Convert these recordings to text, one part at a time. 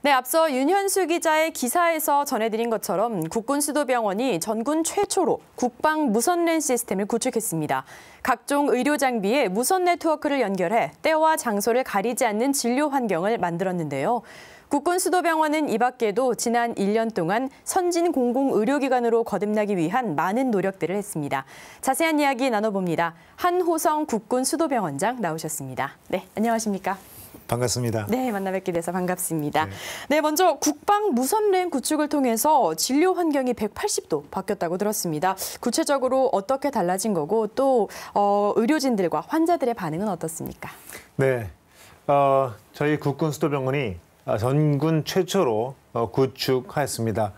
네, 앞서 윤현수 기자의 기사에서 전해드린 것처럼 국군수도병원이 전군 최초로 국방 무선랜 시스템을 구축했습니다. 각종 의료 장비에 무선 네트워크를 연결해 때와 장소를 가리지 않는 진료 환경을 만들었는데요. 국군수도병원은 이 밖에도 지난 1년 동안 선진 공공의료기관으로 거듭나기 위한 많은 노력들을 했습니다. 자세한 이야기 나눠봅니다. 한호성 국군수도병원장 나오셨습니다. 네, 안녕하십니까? 반갑습니다. 네, 만나 뵙게 돼서 반갑습니다. 네, 먼저 국방 무선랜 구축을 통해서 진료 환경이 180도 바뀌었다고 들었습니다. 구체적으로 어떻게 달라진 거고 또 의료진들과 환자들의 반응은 어떻습니까? 네, 저희 국군수도병원이 전군 최초로 구축하였습니다.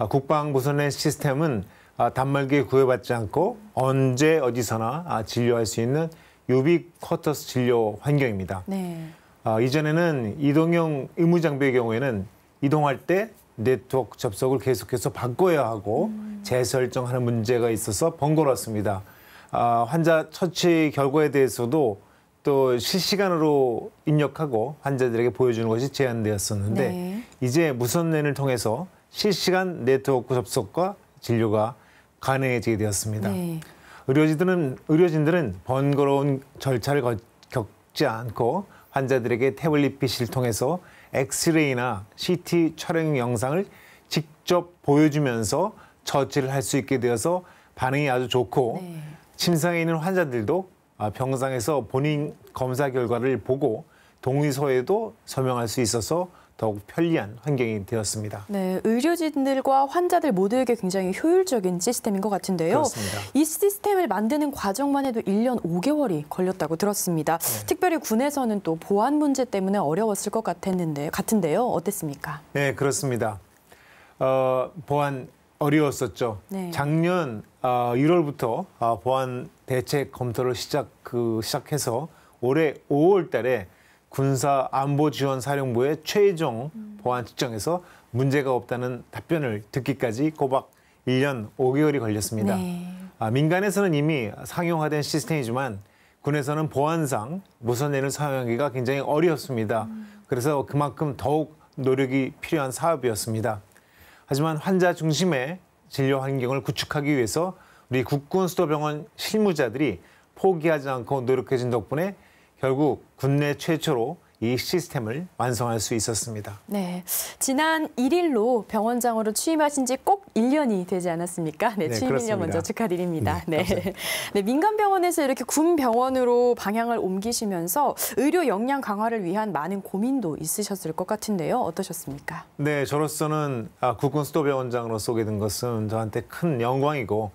국방 무선랜 시스템은 단말기에 구애받지 않고 언제 어디서나 진료할 수 있는 유비쿼터스 진료 환경입니다. 네. 이전에는 이동형 의무장비의 경우에는 이동할 때 네트워크 접속을 계속해서 바꿔야 하고 재설정하는 문제가 있어서 번거로웠습니다. 환자 처치 결과에 대해서도 또 실시간으로 입력하고 환자들에게 보여주는 것이 제한되었었는데 네. 이제 무선랜을 통해서 실시간 네트워크 접속과 진료가 가능해지게 되었습니다. 네. 의료진들은 번거로운 절차를 겪지 않고 환자들에게 태블릿 PC를 통해서 엑스레이나 CT 촬영 영상을 직접 보여주면서 처치를 할 수 있게 되어서 반응이 아주 좋고 네. 침상에 있는 환자들도 병상에서 본인 검사 결과를 보고 동의서에도 서명할 수 있어서 더욱 편리한 환경이 되었습니다. 네, 의료진들과 환자들 모두에게 굉장히 효율적인 시스템인 것 같은데요. 그렇습니다. 이 시스템을 만드는 과정만 해도 1년 5개월이 걸렸다고 들었습니다. 네. 특별히 군에서는 또 보안 문제 때문에 어려웠을 것 같은데요. 어땠습니까? 네, 그렇습니다. 보안 어려웠었죠. 네. 작년 1월부터 보안 대책 검토를 시작해서 올해 5월 달에 군사안보지원사령부의 최종 보안 측정에서 문제가 없다는 답변을 듣기까지 꼬박 1년 5개월이 걸렸습니다. 네. 민간에서는 이미 상용화된 시스템이지만 군에서는 보안상 무선랜을 사용하기가 굉장히 어려웠습니다. 그래서 그만큼 더욱 노력이 필요한 사업이었습니다. 하지만 환자 중심의 진료 환경을 구축하기 위해서 우리 국군수도병원 실무자들이 포기하지 않고 노력해준 덕분에 결국 국내 최초로 이 시스템을 완성할 수 있었습니다. 네, 지난 1일로 병원장으로 취임하신 지 꼭 1년이 되지 않았습니까? 네, 취임 1년 먼저 축하드립니다. 네. 네, 민간 병원에서 이렇게 군 병원으로 방향을 옮기시면서 의료 역량 강화를 위한 많은 고민도 있으셨을 것 같은데요. 어떠셨습니까? 네, 저로서는 국군수도병원장으로 쏘게 된 것은 저한테 큰 영광이고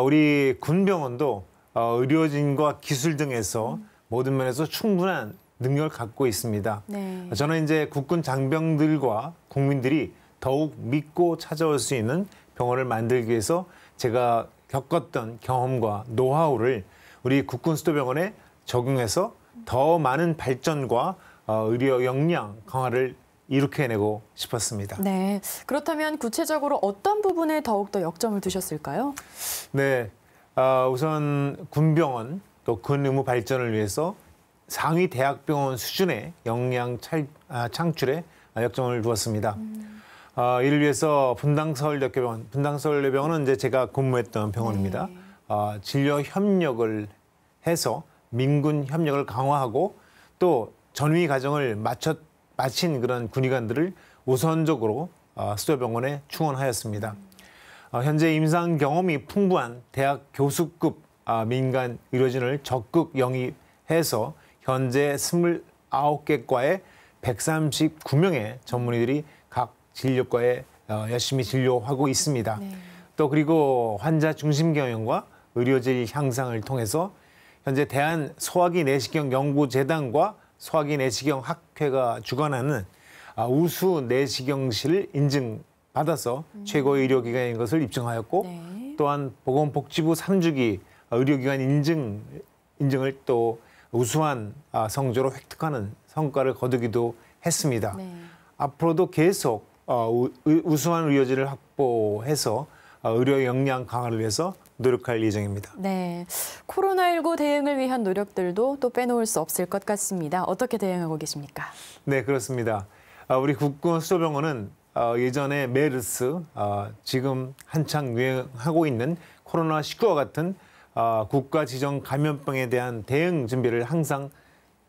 우리 군병원도 의료진과 기술 등에서 모든 면에서 충분한 능력을 갖고 있습니다. 네. 저는 이제 국군 장병들과 국민들이 더욱 믿고 찾아올 수 있는 병원을 만들기 위해서 제가 겪었던 경험과 노하우를 우리 국군수도병원에 적용해서 더 많은 발전과 의료 역량 강화를 이룩해내고 싶었습니다. 네, 그렇다면 구체적으로 어떤 부분에 더욱더 역점을 두셨을까요? 네, 우선 군병원 또 군 의무 발전을 위해서 상위 대학병원 수준의 역량 창출에 역점을 두었습니다. 이를 위해서 분당서울대병원은 이제 제가 근무했던 병원입니다. 네. 진료 협력을 해서 민군 협력을 강화하고 또 전위 과정을 마친 그런 군의관들을 우선적으로 수도병원에 충원하였습니다. 현재 임상 경험이 풍부한 대학 교수급 민간 의료진을 적극 영입해서 현재 29개 과에 139명의 전문의들이 각 진료과에 열심히 진료하고 있습니다. 네. 또 그리고 환자 중심 경영과 의료질 향상을 통해서 현재 대한소화기 내시경 연구재단과 소화기 내시경 학회가 주관하는 우수 내시경실을 인증받아서 최고의 의료기관인 것을 입증하였고 네. 또한 보건복지부 3주기 의료기관 인증을 또 우수한 성적으로 획득하는 성과를 거두기도 했습니다. 네. 앞으로도 계속 우수한 의료진을 확보해서 의료 역량 강화를 위해서 노력할 예정입니다. 네, 코로나19 대응을 위한 노력들도 또 빼놓을 수 없을 것 같습니다. 어떻게 대응하고 계십니까? 네, 그렇습니다. 우리 국군 수도병원은 예전에 메르스, 지금 한창 유행하고 있는 코로나19와 같은 국가 지정 감염병에 대한 대응 준비를 항상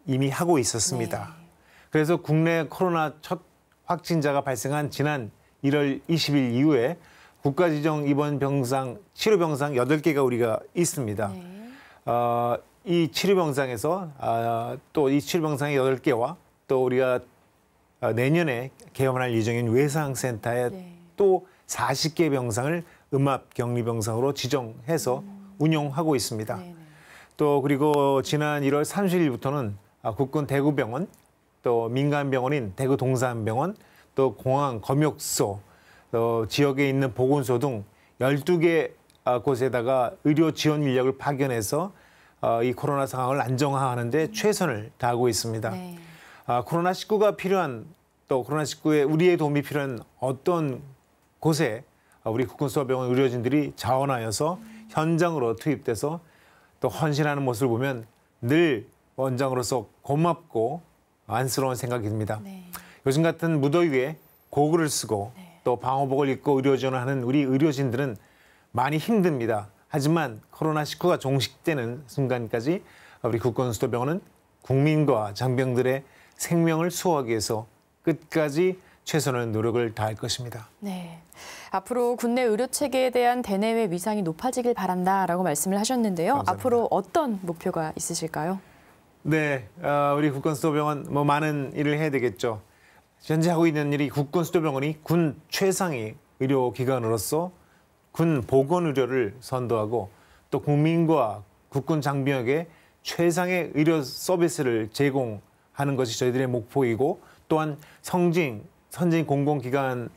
이미 하고 있었습니다. 네. 그래서 국내 코로나 첫 확진자가 발생한 지난 1월 20일 이후에 국가 지정 입원 병상, 치료 병상 8개가 우리가 있습니다. 네. 이 치료 병상에서 또 이 치료 병상의 8개와 또 우리가 내년에 개원할 예정인 외상센터에 네. 또 40개 병상을 음압 격리 병상으로 지정해서 운영하고 있습니다. 네. 또 그리고 지난 1월 30일부터는 국군 대구병원, 또 민간병원인 대구 동산병원, 또 공항 검역소, 또 지역에 있는 보건소 등 12개 곳에다가 의료 지원 인력을 파견해서 이 코로나 상황을 안정화하는 데 최선을 다하고 있습니다. 네. 코로나19가 필요한, 또 코로나19에 우리의 도움이 필요한 어떤 곳에 우리 국군수도병원 의료진들이 자원하여서 현장으로 투입돼서 또 헌신하는 모습을 보면 늘 원장으로서 고맙고 안쓰러운 생각이 듭니다. 네. 요즘 같은 무더위에 고글을 쓰고 또 방호복을 입고 의료 지원을 하는 우리 의료진들은 많이 힘듭니다. 하지만 코로나19가 종식되는 순간까지 우리 국군수도병원은 국민과 장병들의 생명을 수호하기 위해서 끝까지 최선의 노력을 다할 것입니다. 네. 앞으로 국내 의료 체계에 대한 대내외 위상이 높아지길 바란다라고 말씀을 하셨는데요. 감사합니다. 앞으로 어떤 목표가 있으실까요? 네, 우리 국군수도병원 많은 일을 해야 되겠죠. 현재 하고 있는 일이 국군수도병원이 군 최상의 의료기관으로서 군 보건의료를 선도하고 또 국민과 국군 장병에게 최상의 의료 서비스를 제공하는 것이 저희들의 목표이고, 또한 선진 공공기관,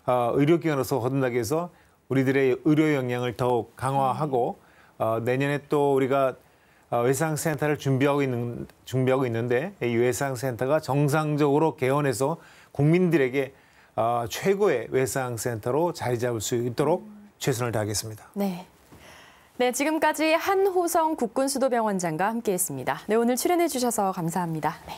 의료기관으로서 거듭나기 위해서 우리들의 의료 역량을 더욱 강화하고 내년에 또 우리가 외상센터를 준비하고 있는데 이 외상센터가 정상적으로 개원해서 국민들에게 최고의 외상센터로 자리 잡을 수 있도록 최선을 다하겠습니다. 네. 네, 지금까지 한호성 국군수도병원장과 함께했습니다. 네, 오늘 출연해 주셔서 감사합니다. 네.